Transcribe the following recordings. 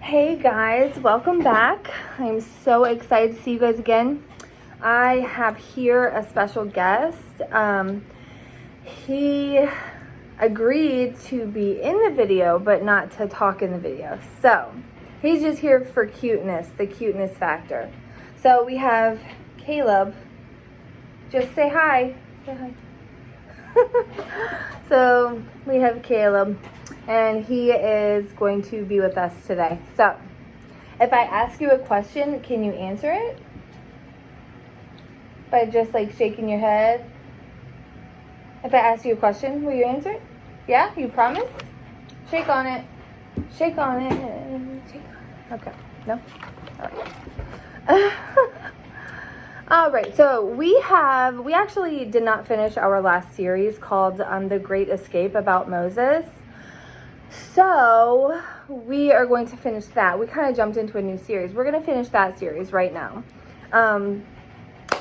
Hey guys, welcome back. I'm so excited to see you guys again. I have here a special guest. He agreed to be in the video, but not to talk in the video. So he's just here for cuteness, the cuteness factor. So we have Caleb. Just say hi. Say hi. So we have Caleb. And he is going to be with us today. So, if I ask you a question, can you answer it? By just like shaking your head? If I ask you a question, will you answer it? Yeah? You promise? Shake on it. Shake on it. Shake on it. Okay. No? Alright. Alright, so we actually did not finish our last series called The Great Escape about Moses. So, we are going to finish that. We kind of jumped into a new series. We're going to finish that series right now.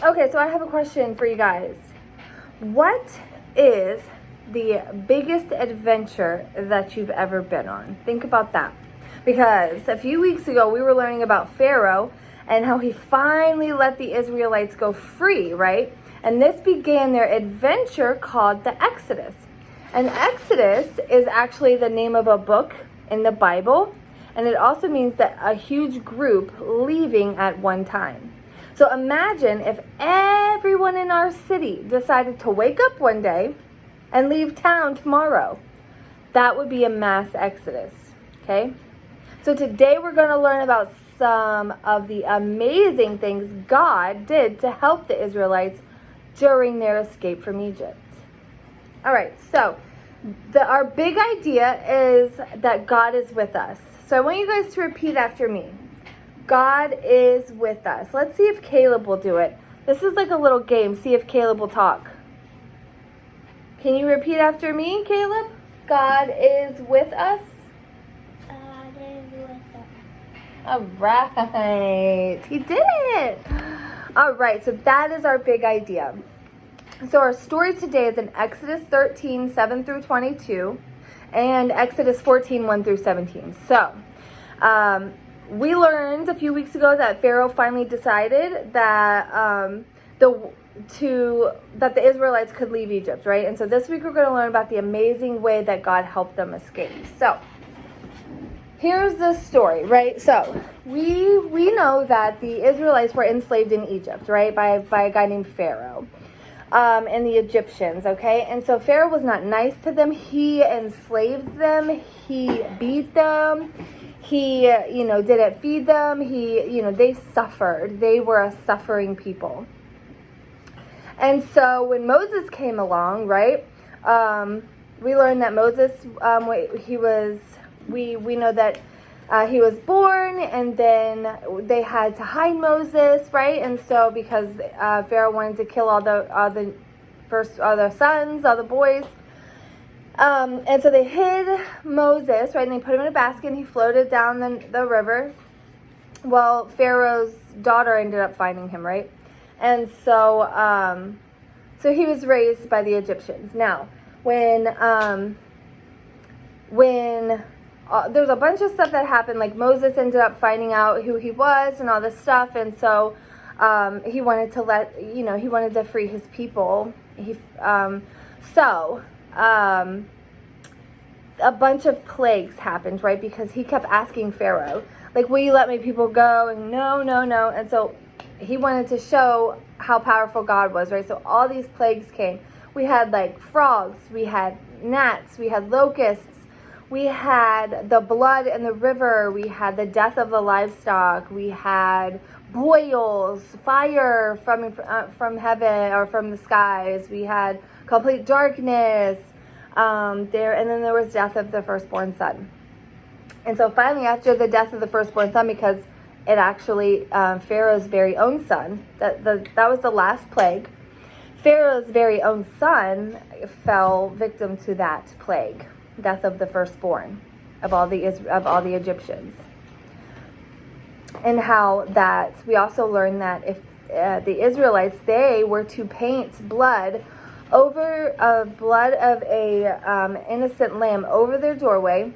Okay, so I have a question for you guys. What is the biggest adventure that you've ever been on? Think about that. Because a few weeks ago, we were learning about Pharaoh and how he finally let the Israelites go free, right? And this began their adventure called the Exodus. And Exodus is actually the name of a book in the Bible, and it also means that a huge group leaving at one time. So imagine if everyone in our city decided to wake up one day and leave town tomorrow. That would be a mass exodus, okay? So today we're going to learn about some of the amazing things God did to help the Israelites during their escape from Egypt. All right, so our big idea is that God is with us. So I want you guys to repeat after me. God is with us. Let's see if Caleb will do it. This is like a little game. See if Caleb will talk. Can you repeat after me, Caleb? God is with us. God is with us. All right. He did it. All right, so that is our big idea. So our story today is in Exodus 13, 7 through 22, and Exodus 14, 1 through 17. So, we learned a few weeks ago that Pharaoh finally decided that the Israelites could leave Egypt, right? And so this week we're going to learn about the amazing way that God helped them escape. So, here's the story, right? So, we know that the Israelites were enslaved in Egypt, right, by a guy named Pharaoh. And the Egyptians, okay? And so Pharaoh was not nice to them. He enslaved them. He beat them. He, didn't feed them. They suffered. They were a suffering people. And so when Moses came along, right, we learned that Moses, we know that he was born, and then they had to hide Moses, right? And so because Pharaoh wanted to kill all the sons, all the boys, and so they hid Moses, right? And they put him in a basket, and he floated down the river. Well, Pharaoh's daughter ended up finding him, right? And so so he was raised by the Egyptians. Now, when there's a bunch of stuff that happened, like Moses ended up finding out who he was and all this stuff, and so he wanted to free his people. A bunch of plagues happened, right? Because he kept asking Pharaoh, like, will you let my people go? And no. And so he wanted to show how powerful God was, right? So all these plagues came. We had like frogs, we had gnats, we had locusts, we had the blood in the river. We had the death of the livestock. We had boils, fire from heaven or from the skies. We had complete darkness and then there was death of the firstborn son. And so finally, after the death of the firstborn son, because it actually Pharaoh's very own son, that was the last plague. Pharaoh's very own son fell victim to that plague. Death of the firstborn of all the Egyptians. And how that we also learned that if the Israelites, they were to paint blood over blood of a innocent lamb over their doorway,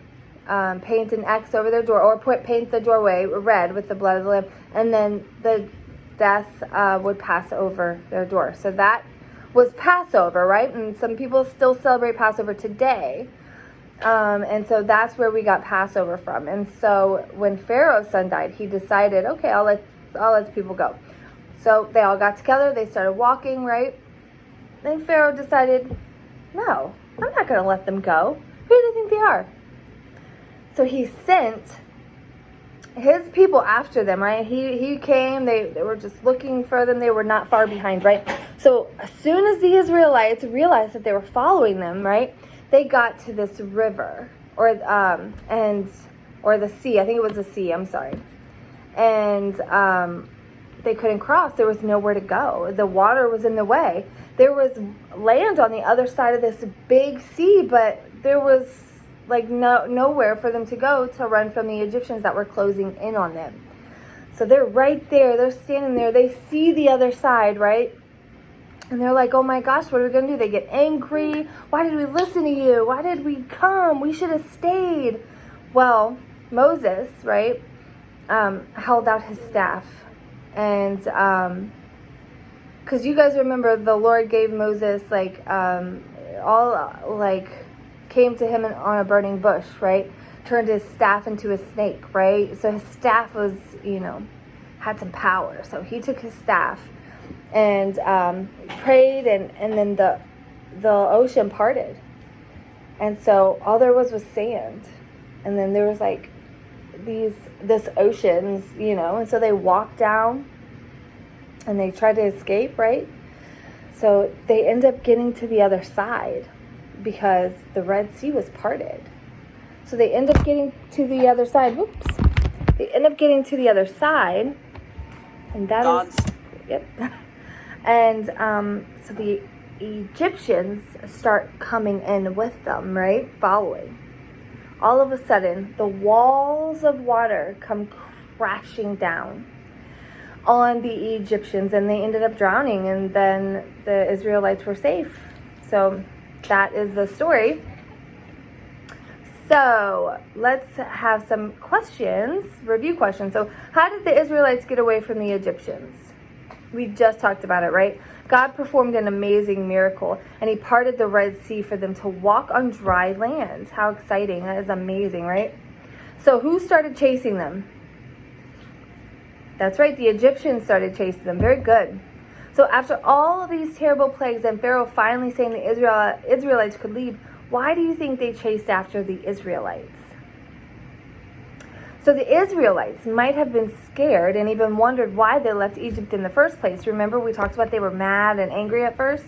paint an X over their door, or paint the doorway red with the blood of the lamb, and then the death would pass over their door. So that was Passover, right? And some people still celebrate Passover today. And so that's where we got Passover from. And so when Pharaoh's son died, he decided, okay, I'll let the people go. So they all got together, they started walking, right? Then Pharaoh decided, no, I'm not going to let them go. Who do they think they are? So he sent his people after them, right? He came, they were just looking for them. They were not far behind, right? So as soon as the Israelites realized that they were following them, right, they got to this river, or the sea. I think it was the sea, I'm sorry. And they couldn't cross. There was nowhere to go. The water was in the way. There was land on the other side of this big sea, but there was like nowhere for them to go to run from the Egyptians that were closing in on them. So they're right there. They're standing there. They see the other side, right? And they're like, oh my gosh, what are we going to do? They get angry. Why did we listen to you? Why did we come? We should have stayed. Well, Moses, right, held out his staff. And because you guys remember, the Lord gave Moses came to him on a burning bush, right? Turned his staff into a snake, right? So his staff was, had some power. So he took his staff and prayed, and then the ocean parted. And so all there was sand. And then there was this oceans, and so they walked down and they tried to escape, right? So they end up getting to the other side because the Red Sea was parted. So they end up getting to the other side. Whoops. They end up getting to the other side, and that is, yep. And so the Egyptians start coming in with them, right? Following. All of a sudden, the walls of water come crashing down on the Egyptians, and they ended up drowning, and then the Israelites were safe. So that is the story. So let's have some questions, review questions. So how did the Israelites get away from the Egyptians? We just talked about it, right? God performed an amazing miracle, and he parted the Red Sea for them to walk on dry land. How exciting. That is amazing, right? So who started chasing them? That's right, the Egyptians started chasing them. Very good. So after all of these terrible plagues and Pharaoh finally saying the Israelites could leave, why do you think they chased after the Israelites? So the Israelites might have been scared and even wondered why they left Egypt in the first place. Remember, we talked about they were mad and angry at first?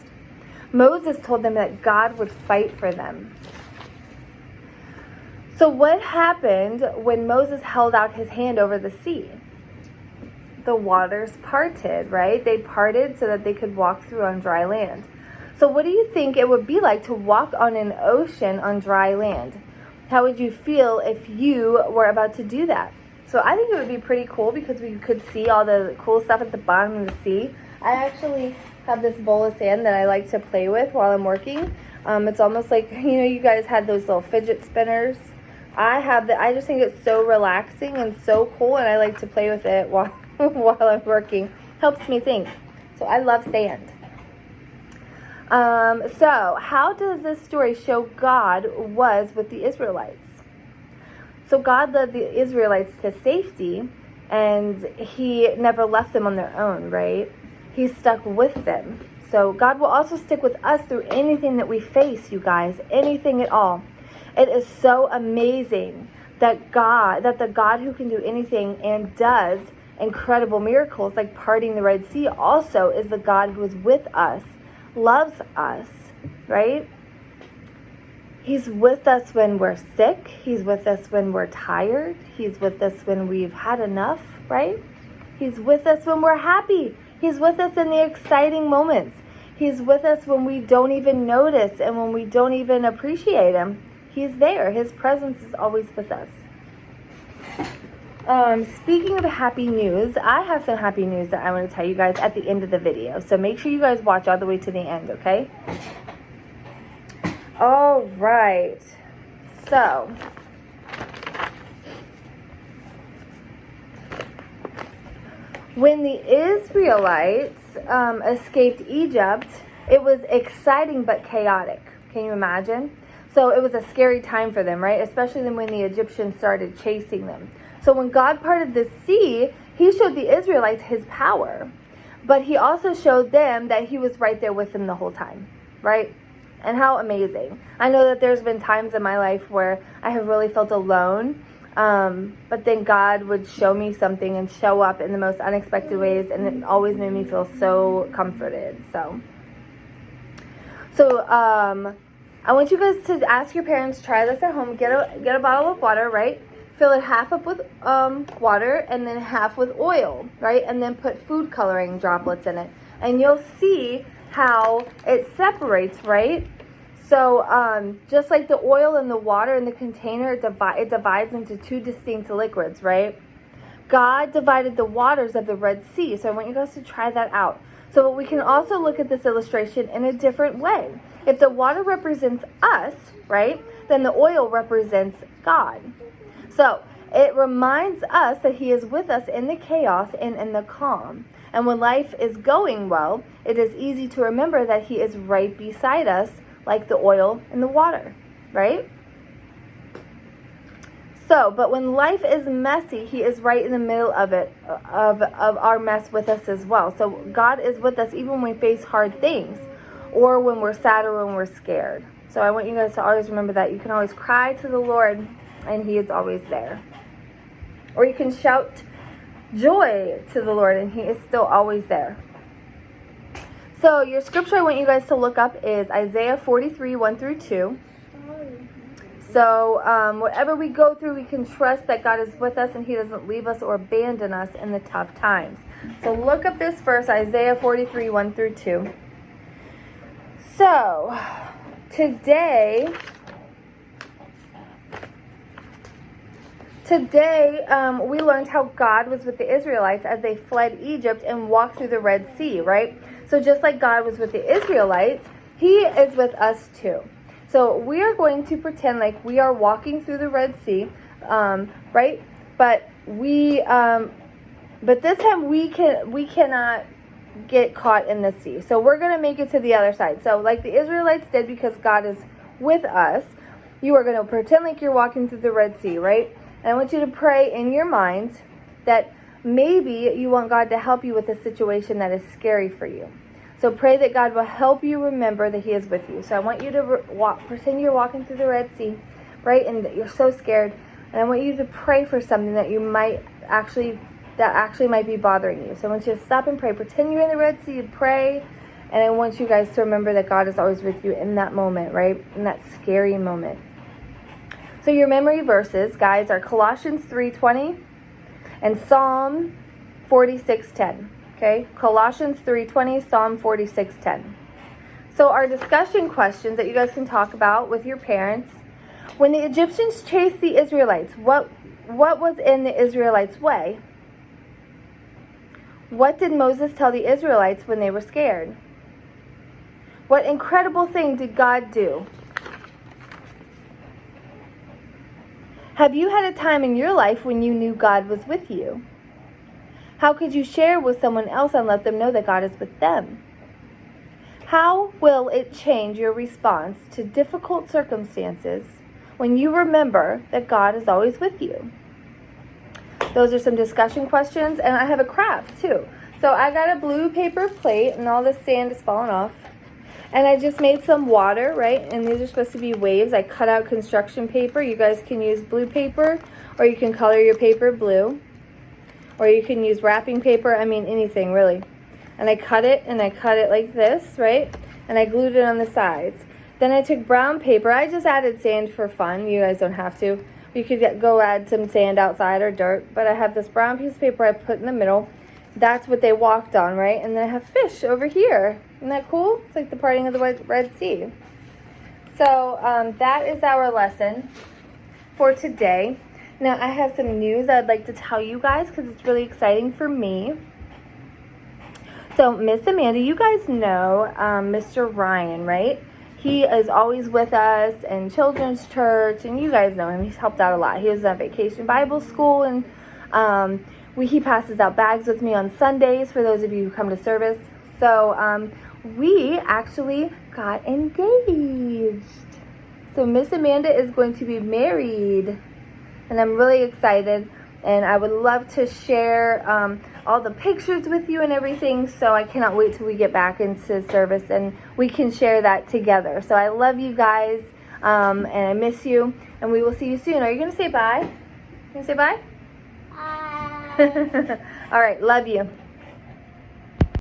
Moses told them that God would fight for them. So what happened when Moses held out his hand over the sea? The waters parted, right? They parted so that they could walk through on dry land. So what do you think it would be like to walk on an ocean on dry land? How would you feel if you were about to do that? So I think it would be pretty cool because we could see all the cool stuff at the bottom of the sea. I actually have this bowl of sand that I like to play with while I'm working. It's almost like, you guys had those little fidget spinners. I just think it's so relaxing and so cool, and I like to play with it while I'm working. Helps me think. So I love sand. So how does this story show God was with the Israelites? So God led the Israelites to safety, and he never left them on their own, right? He stuck with them. So God will also stick with us through anything that we face, you guys, anything at all. It is so amazing that the God who can do anything and does incredible miracles like parting the Red Sea also is the God who is with us, loves us, right? He's with us when we're sick. He's with us when we're tired. He's with us when we've had enough, right? He's with us when we're happy. He's with us in the exciting moments. He's with us when we don't even notice and when we don't even appreciate him. He's there. His presence is always with us. Speaking of happy news, I have some happy news that I want to tell you guys at the end of the video. So make sure you guys watch all the way to the end, okay? All right. So, When the Israelites escaped Egypt, it was exciting but chaotic. Can you imagine? So it was a scary time for them, right? Especially when the Egyptians started chasing them. So when God parted the sea, he showed the Israelites his power. But he also showed them that he was right there with them the whole time, right? And how amazing. I know that there's been times in my life where I have really felt alone. But then God would show me something and show up in the most unexpected ways. And it always made me feel so comforted. So I want you guys to ask your parents, try this at home. Get a bottle of water, right? Fill it half up with water and then half with oil, right? And then put food coloring droplets in it. And you'll see how it separates, right? So just like the oil and the water in the container, it divides into two distinct liquids, right? God divided the waters of the Red Sea. So I want you guys to try that out. So we can also look at this illustration in a different way. If the water represents us, right, then the oil represents God. So it reminds us that he is with us in the chaos and in the calm. And when life is going well, it is easy to remember that he is right beside us, like the oil and the water, right? So, but when life is messy, he is right in the middle of it, of our mess with us as well. So God is with us even when we face hard things, or when we're sad, or when we're scared. So I want you guys to always remember that. You can always cry to the Lord, and he is always there. Or you can shout joy to the Lord, and he is still always there. So your scripture I want you guys to look up is Isaiah 43, 1 through 2. So whatever we go through, we can trust that God is with us and he doesn't leave us or abandon us in the tough times. So look up this verse, Isaiah 43, 1 through 2. So today we learned how God was with the Israelites as they fled Egypt and walked through the Red Sea, right? So just like God was with the Israelites, he is with us too. So we are going to pretend like we are walking through the Red Sea, right? But this time we cannot get caught in the sea. So we're going to make it to the other side. So like the Israelites did, because God is with us, you are going to pretend like you're walking through the Red Sea, right? And I want you to pray in your mind that maybe you want God to help you with a situation that is scary for you. So pray that God will help you remember that he is with you. So I want you to pretend you're walking through the Red Sea, right? And that you're so scared. And I want you to pray for something that actually might be bothering you. So I want you to stop and pray. Pretend you're in the Red Sea and pray. And I want you guys to remember that God is always with you in that moment, right? In that scary moment. So your memory verses, guys, are Colossians 3:20 and Psalm 46:10. Okay, Colossians 3:20, Psalm 46:10. So our discussion questions that you guys can talk about with your parents. When the Egyptians chased the Israelites, what was in the Israelites' way? What did Moses tell the Israelites when they were scared? What incredible thing did God do? Have you had a time in your life when you knew God was with you? How could you share with someone else and let them know that God is with them? How will it change your response to difficult circumstances when you remember that God is always with you? Those are some discussion questions, and I have a craft too. So I got a blue paper plate, and all the sand is falling off. And I just made some water, right? And these are supposed to be waves. I cut out construction paper. You guys can use blue paper, or you can color your paper blue. Or you can use wrapping paper, anything really. And I cut it like this, right? And I glued it on the sides. Then I took brown paper. I just added sand for fun. You guys don't have to. You could go add some sand outside or dirt. But I have this brown piece of paper I put in the middle. That's what they walked on, right? And then I have fish over here. Isn't that cool? It's like the parting of the Red Sea. So that is our lesson for today. Now, I have some news I'd like to tell you guys because it's really exciting for me. So, Miss Amanda, you guys know Mr. Ryan, right? He is always with us in children's church, and you guys know him. He's helped out a lot. He was at Vacation Bible School, and He passes out bags with me on Sundays for those of you who come to service. So we actually got engaged. So Miss Amanda is going to be married, and I'm really excited. And I would love to share all the pictures with you and everything. So I cannot wait till we get back into service and we can share that together. So I love you guys, and I miss you. And we will see you soon. Are you going to say bye? You going to say bye? Bye. All right. Love you.